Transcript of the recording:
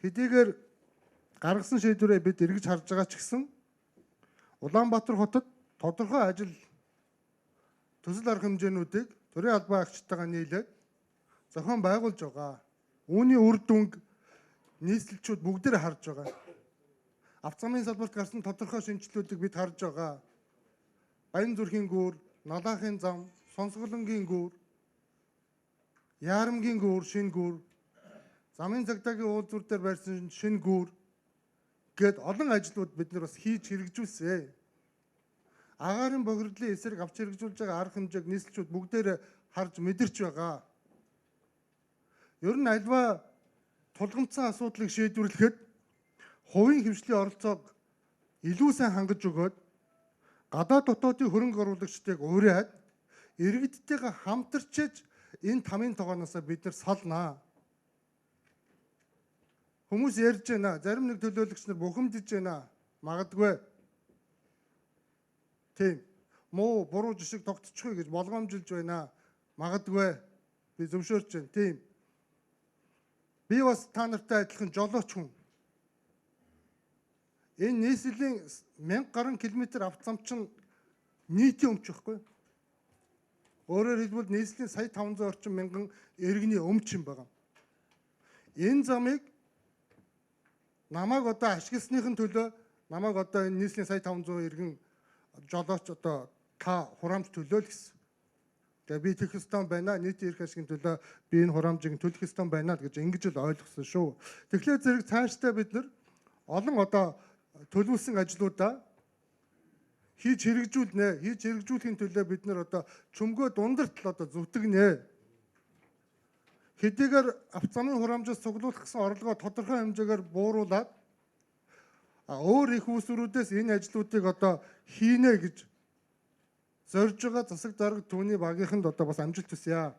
Хэдийгээр гаргасан шийдвэрээ бид эргэж харж байгаа ч гэсэн Улаанбаатар хотод тодорхой ажил төсөл арга хэмжээнүүдийг төрийн албан агчтайгаа нийлээд зохион байгуулж байгаа. Үүний үр дүнг нийслэлчүүд бүгдээр харж байгаа. Авто замын салбарт гарсан тодорхой шинжилгэүүдийг бид харж байгаа. Баян зүрхийн гүүр, Налаахын зам, Сонсголонгийн гүүр, Яарамгийн гүүр, шинэ гүүр, замын цагдаагийн уулзвар дээр барьсан шинэ гүүр гээд олон ажлууд бид нар бас хийж хэрэгжүүлсэн. Агаарын бохирдлын эсрэг авч хэрэгжүүлж байгаа арга хэмжээг нийслэлчүүд бүгдээр харж мэдэрч байгаа. Ер нь альва тулгымцсан асуудлыг шийдвэрлэхэд хувийн хэмжлийн оролцоог илүү сайн хангаж өгөөд гадаад дотоодын хөрөнгө оруулагчдыг ураад иргэдтэйгээ хамтарчиж энэ тамийн тогооноосоо бид нар салнаа. Хүмүүс ярьж байна. Зарим нэг төлөөлөгч нар бухимдж байна. Магадгүй. Тийм. Муу буруу жишг тогтчихгүй гэж болгоомжилж байна. Магадгүй. Би зөвшөөрч байна. Тийм. Би бас та нартай адилхан жолооч хүн. Энэ нийслэлийн 1000 гаруй километр авто зам чинь нийтийн өмч байхгүй. Өөрөөр хэлбэл нийслэлийн сая 500 орчим мянган иргэний өмч юм байна. Энэ замыг намайг одоо ашигласныхын төлөө намайг одоо энэ нийслэлийн сая 500 иргэн жолооч одоо та хураамж төлөө л гэсэн. Тэгээ би тэгэх ёстой байна. Нийтийн эрх ашигын төлөө би энэ хураамжийг төлөх ёстой байна гэж ингэж л ойлгосон шүү. Тэгэхээр зэрэг цаашдаа бид нар олон одоо төлөвлөсөн ажлуудаа хийж хэрэгжүүлнэ. Хийж хэрэгжүүлэхийн төлөө бид нар одоо чөмгөө дундарт л одоо зүтгэнэ. Хэдийгээр авто замын хураамжаас цуглуулах гэсэн орлогоо тодорхой хэмжээгээр бууруулад өөр их үүсвэрүүдээс энэ ажлуудыг одоо хийнэ гэж зорж байгаа засаг дарга түүний багийнханд одоо бас амжилт хүсье.